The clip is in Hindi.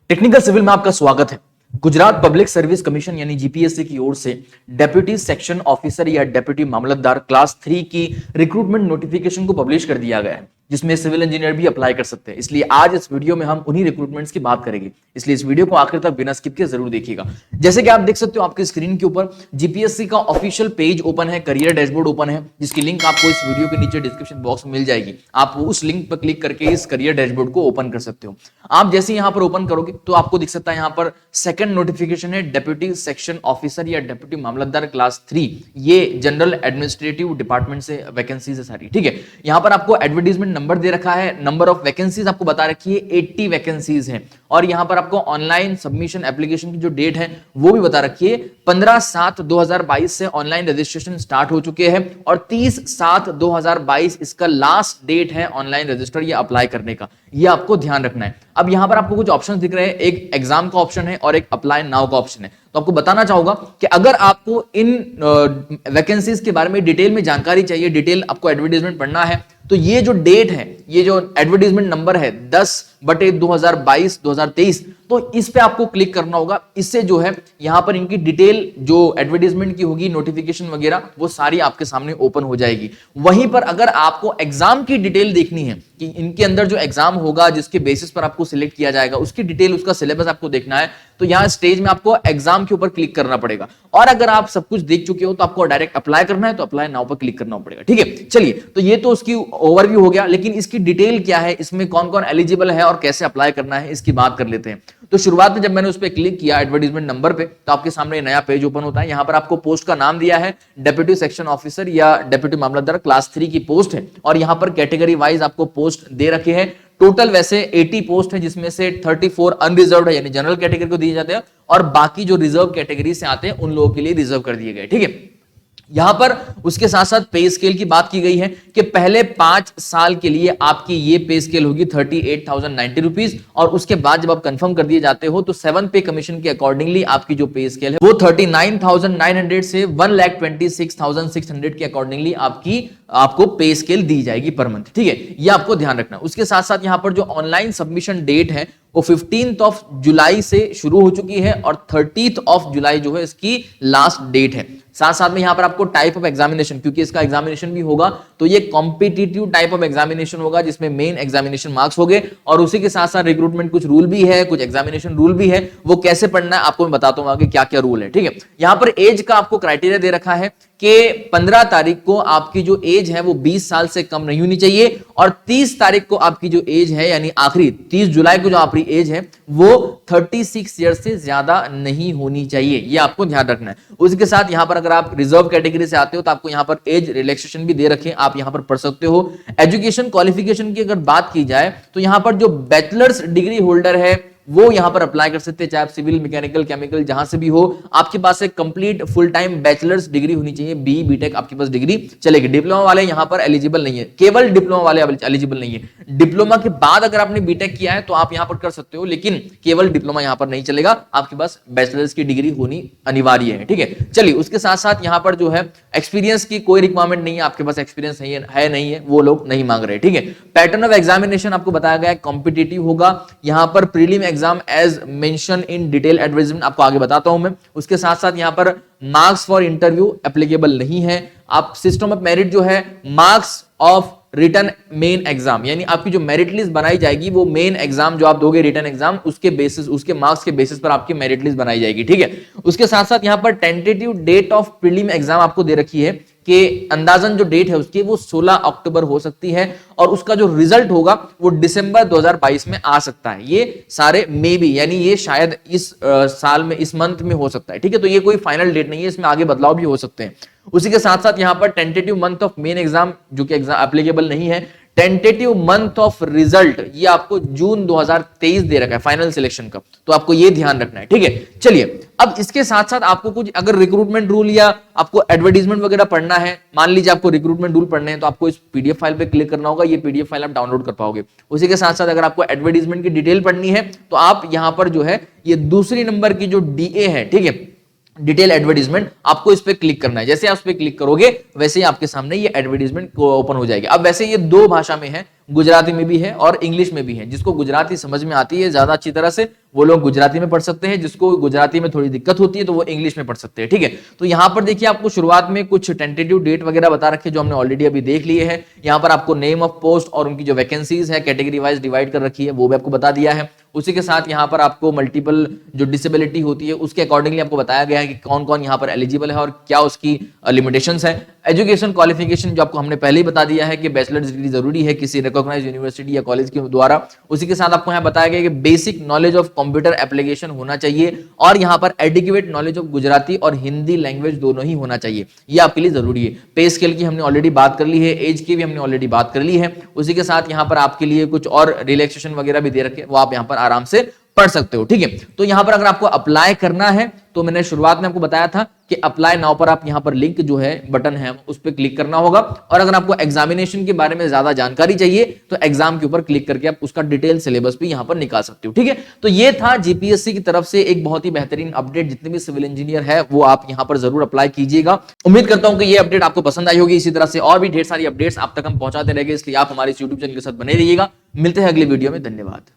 टेक्निकल सिविल में आपका स्वागत है। गुजरात पब्लिक सर्विस कमीशन यानी जीपीएससी की ओर से डेप्यूटी सेक्शन ऑफिसर या डेप्यूटी मामलतदार क्लास 3 की रिक्रूटमेंट नोटिफिकेशन को पब्लिश कर दिया गया है, जिसमें सिविल इंजीनियर भी अप्लाई कर सकते हैं। इसलिए आज इस वीडियो में हम उन्हीं रिक्रूटमेंट्स की बात करेंगे, इसलिए इस वीडियो को आखिर तक बिना स्किप के जरूर देखिएगा। जैसे कि आप देख सकते हो आपकी स्क्रीन के ऊपर जीपीएससी का ऑफिशियल पेज ओपन है, करियर डैशबोर्ड ओपन है, जिसकी लिंक आपको इस वीडियो के नीचे डिस्क्रिप्शन बॉक्स में मिल जाएगी। आप उस लिंक पर क्लिक करके इस करियर डैशबोर्ड को ओपन कर सकते हो। आप जैसे यहां पर ओपन करोगे तो आपको दिख सकता है यहां पर सेकंड नोटिफिकेशन है, डेप्यूटी सेक्शन ऑफिसर या डेप्यूटी मामलतदार क्लास 3। ये जनरल एडमिनिस्ट्रेटिव डिपार्टमेंट से वैकेंसीज है सारी, ठीक है। यहां पर आपको एडवर्टाइजमेंट नंबर दे रखा है, नंबर ऑफ वैकेंसीज आपको बता रखी है 80 वैकेंसीज है, और यहां पर आपको ऑनलाइन सबमिशन एप्लीकेशन की जो डेट है वो भी बता रखी है। 15/7/2022 से ऑनलाइन रजिस्ट्रेशन स्टार्ट हो चुके हैं और 30/7/2022 इसका लास्ट डेट है ऑनलाइन रजिस्टर या अप्लाई करने का। ये आपको ध्यान रखना है। अब यहां पर आपको कुछ ऑप्शन दिख रहे हैं, एक एग्जाम का ऑप्शन है और एक अप्लाई नाउ का ऑप्शन है। तो आपको बताना चाहूंगा कि अगर आपको इन वैकेंसीज के बारे में डिटेल में जानकारी चाहिए, डिटेल आपको एडवर्टाइजमेंट पढ़ना है, तो ये जो डेट है, ये जो एडवर्टाइजमेंट नंबर है 10/2022-2023, तो इस पे आपको क्लिक करना होगा। इससे जो है यहां पर इनकी डिटेल जो एडवर्टाइजमेंट की होगी, नोटिफिकेशन वगैरह, वो सारी आपके सामने ओपन हो जाएगी। वहीं पर अगर आपको एग्जाम की डिटेल देखनी है कि इनके अंदर जो एग्जाम होगा जिसके बेसिस पर आपको सिलेक्ट किया जाएगा, उसकी डिटेल, उसका सिलेबस आपको देखना है, तो यहां स्टेज में आपको एग्जाम के ऊपर क्लिक करना पड़ेगा। और अगर आप सब कुछ देख चुके हो तो आपको डायरेक्ट अप्लाई करना है, तो अप्लाई नाउ पर क्लिक करना पड़ेगा, ठीक है। चलिए, तो ये तो उसकी ओवरव्यू हो गया, लेकिन इसकी डिटेल क्या है, इसमें कौन कौन एलिजिबल है और कैसे अप्लाई करना है, इसकी बात कर लेते हैं। तो शुरुआत में जब मैंने उस पर क्लिक किया एडवर्टाइजमेंट नंबर पे, तो आपके सामने नया पेज ओपन होता है। यहां पर आपको पोस्ट का नाम दिया है, डेप्यूटी सेक्शन ऑफिसर या डेप्यूटी मामलतदार क्लास 3 की पोस्ट है, और यहां पर कैटेगरी वाइज आपको पोस्ट दे रखे हैं। टोटल वैसे 80 पोस्ट है, जिसमें से 34 अनरिजर्व्ड है, यानी जनरल कैटेगरी को दिए जाते हैं, और बाकी जो रिजर्व कैटेगरी से आते हैं उन लोगों के लिए रिजर्व कर दिए गए, ठीक है। यहां पर उसके साथ साथ पे स्केल की बात की गई है कि पहले 5 साल के लिए आपकी ये पे स्केल होगी 38,090 रुपीज, और उसके बाद जब आप कंफर्म कर दिए जाते हो तो 7 पे कमीशन के अकॉर्डिंगली आपकी जो पे स्केल है वो 39,900 से 1,26,600 के अकॉर्डिंगली आपको पे स्केल दी जाएगी पर मंथ, ठीक है। ये आपको ध्यान रखना। उसके साथ साथ यहां पर जो ऑनलाइन सबमिशन डेट है वो 15 जुलाई से शुरू हो चुकी है और 30 जुलाई जो है इसकी लास्ट डेट है। साथ साथ में यहां पर आपको टाइप ऑफ एग्जामिनेशन, क्योंकि इसका एग्जामिनेशन भी होगा, तो ये कॉम्पिटिटिव टाइप ऑफ एग्जामिनेशन होगा, जिसमें मेन एग्जामिनेशन मार्क्स होंगे, और उसी के साथ साथ रिक्रूटमेंट कुछ रूल भी है, कुछ एग्जामिनेशन रूल भी है। वो कैसे पढ़ना है आपको मैं बताता हूं आगे क्या क्या रूल है, ठीक है। यहां पर एज का आपको क्राइटेरिया दे रखा है कि 15 तारीख को आपकी जो एज है वो 20 साल से कम नहीं होनी चाहिए, और 30 तारीख को आपकी जो एज है, यानी आखिरी 30 जुलाई को जो आपकी एज है वो 36 ईयर से ज्यादा नहीं होनी चाहिए। ये आपको ध्यान रखना है। उसके साथ यहां पर अगर आप रिजर्व कैटेगरी से आते हो तो आपको यहां पर एज रिलैक्सेशन भी दे रखे, आप यहां पर पढ़ सकते हो। एजुकेशन क्वालिफिकेशन की अगर बात की जाए तो यहां पर जो बैचलर्स डिग्री होल्डर है वो यहां पर अप्लाई कर सकते हैं, चाहे आप सिविल, मैकेनिकल, केमिकल जहां से भी हो, आपके पास एक complete full time bachelors degree होनी चाहिए। बी बीटेक आपके पास डिग्री चलेगी। डिप्लोमा वाले यहां पर एलिजिबल नहीं है, केवल डिप्लोमा वाले एलिजिबल नहीं है। डिप्लोमा के बाद अगर आपने बीटेक किया है तो आप यहां पर कर सकते हो, लेकिन केवल डिप्लोमा यहां पर नहीं चलेगा, आपके पास बैचलर्स की डिग्री होनी अनिवार्य है, ठीक है। चलिए, उसके साथ साथ यहां पर जो है एक्सपीरियंस की कोई रिक्वायरमेंट नहीं है, आपके पास एक्सपीरियंस है नहीं है, वो लोग नहीं मांग रहे, ठीक है। पैटर्न ऑफ एग्जामिनेशन आपको बताया गया है, कॉम्पिटिटिव होगा। यहां पर prelim exam as mention in detail advertisement आपको आगे बताता हूं मैं। उसके साथ साथ यहां पर मार्क्स फॉर इंटरव्यू एप्लीकेबल नहीं है। आप सिस्टम ऑफ मेरिट जो है, marks of written main exam, यानी आपकी जो मेरिट लिस्ट बनाई जाएगी वो मेन एग्जाम जो आप दोगे रिटन एग्जाम, उसके बेसिस, उसके मार्क्स के बेसिस पर आपकी मेरिट लिस्ट बनाई जाएगी, ठीक है। उसके साथ साथ यहां पर tentative date of prelim exam आपको दे रखी है कि अंदाजन जो डेट है उसकी वो 16 अक्टूबर हो सकती है, और उसका जो रिजल्ट होगा वो दिसंबर 2022 में आ सकता है। ये सारे मे बी, यानी ये शायद इस साल में, इस मंथ में हो सकता है, ठीक है। तो ये कोई फाइनल डेट नहीं है, इसमें आगे बदलाव भी हो सकते हैं। उसी के साथ साथ यहां पर tentative month of main exam जो कि एग्जाम एप्लीकेबल नहीं है। टेंटेटिव मंथ ऑफ रिजल्ट ये आपको जून 2023 दे रखा है, फाइनल सिलेक्शन का, तो आपको ये ध्यान रखना है, ठीक है। चलिए, अब इसके साथ साथ आपको कुछ अगर रिक्रूटमेंट रूल या आपको एडवर्टाइजमेंट वगैरह पढ़ना है, मान लीजिए आपको रिक्रूटमेंट रूल पढ़ने हैं, तो आपको इस पीडीएफ फाइल पे क्लिक करना होगा, ये पीडीएफ फाइल आप डाउनलोड कर पाओगे। उसी के साथ साथ अगर आपको एडवर्टाइजमेंट की डिटेल पढ़नी है तो आप यहां पर जो है ये दूसरी नंबर की जो डीए है, ठीक है, डिटेल एडवर्टाइजमेंट, आपको इस पे क्लिक करना है। जैसे आप इस पे क्लिक करोगे वैसे ही आपके सामने ये एडवर्टाइजमेंट ओपन हो जाएगी। अब वैसे ये 2 भाषा में है, गुजराती में भी है और इंग्लिश में भी है। जिसको गुजराती समझ में आती है ज्यादा अच्छी तरह से वो लोग गुजराती में पढ़ सकते हैं, जिसको गुजराती में थोड़ी दिक्कत होती है तो वो इंग्लिश में पढ़ सकते हैं। ठीक है, तो यहां पर देखिए आपको शुरुआत में कुछ टेंटेटिव डेट वगैरह बता रखे जो हमने ऑलरेडी अभी देख लिए हैं। यहां पर आपको नेम ऑफ पोस्ट और उनकी जो वैकेंसीज है कैटेगरी वाइज डिवाइड कर रखी है वो भी आपको बता दिया है। उसी के साथ यहां पर आपको मल्टीपल जो डिसेबिलिटी होती है उसके अकॉर्डिंगली आपको बताया गया है कि कौन कौन यहां पर एलिजिबल है और क्या उसकी लिमिटेशंस है। एजुकेशन क्वालिफिकेशन जो आपको हमने पहले ही बता दिया है कि बैचलर्स डिग्री जरूरी है किसी रिकॉग्नाइज्ड यूनिवर्सिटी या कॉलेज के द्वारा। उसी के साथ आपको यहां बताया गया कि basic knowledge of computer application होना चाहिए और यहां पर एडिक्वेट नॉलेज ऑफ गुजराती और हिंदी लैंग्वेज दोनों ही होना चाहिए, ये आपके लिए जरूरी है। पे स्केल की हमने ऑलरेडी बात कर ली है, एज की भी हमने ऑलरेडी बात कर ली है। उसी के साथ यहां पर आपके लिए कुछ और रिलैक्सेशन वगैरह भी दे रखे, वो आप यहां पर आराम से पढ़ सकते हो। ठीक है, तो यहां पर अगर आपको अप्लाई करना है तो मैंने शुरुआत में आपको बताया था कि अप्लाई नाउ पर आप यहां पर लिंक जो है बटन है उस पर क्लिक करना होगा। और अगर आपको एग्जामिनेशन के बारे में ज्यादा जानकारी चाहिए तो एग्जाम के ऊपर क्लिक करके आप उसका डिटेल सिलेबस भी यहां पर निकाल सकते हो। ठीक है, तो ये था जीपीएससी की तरफ से एक बहुत ही बेहतरीन अपडेट। जितने भी सिविल इंजीनियर है वो आप यहां पर जरूर अप्लाई कीजिएगा। उम्मीद करता हूं कि ये अपडेट आपको पसंद आई होगी। इसी तरह से और भी ढेर सारी अपडेट्स आप तक हम पहुंचाते रहेंगे, इसलिए आप हमारे यूट्यूब चैनल के साथ बने रहिएगा। मिलते हैं अगले वीडियो में, धन्यवाद।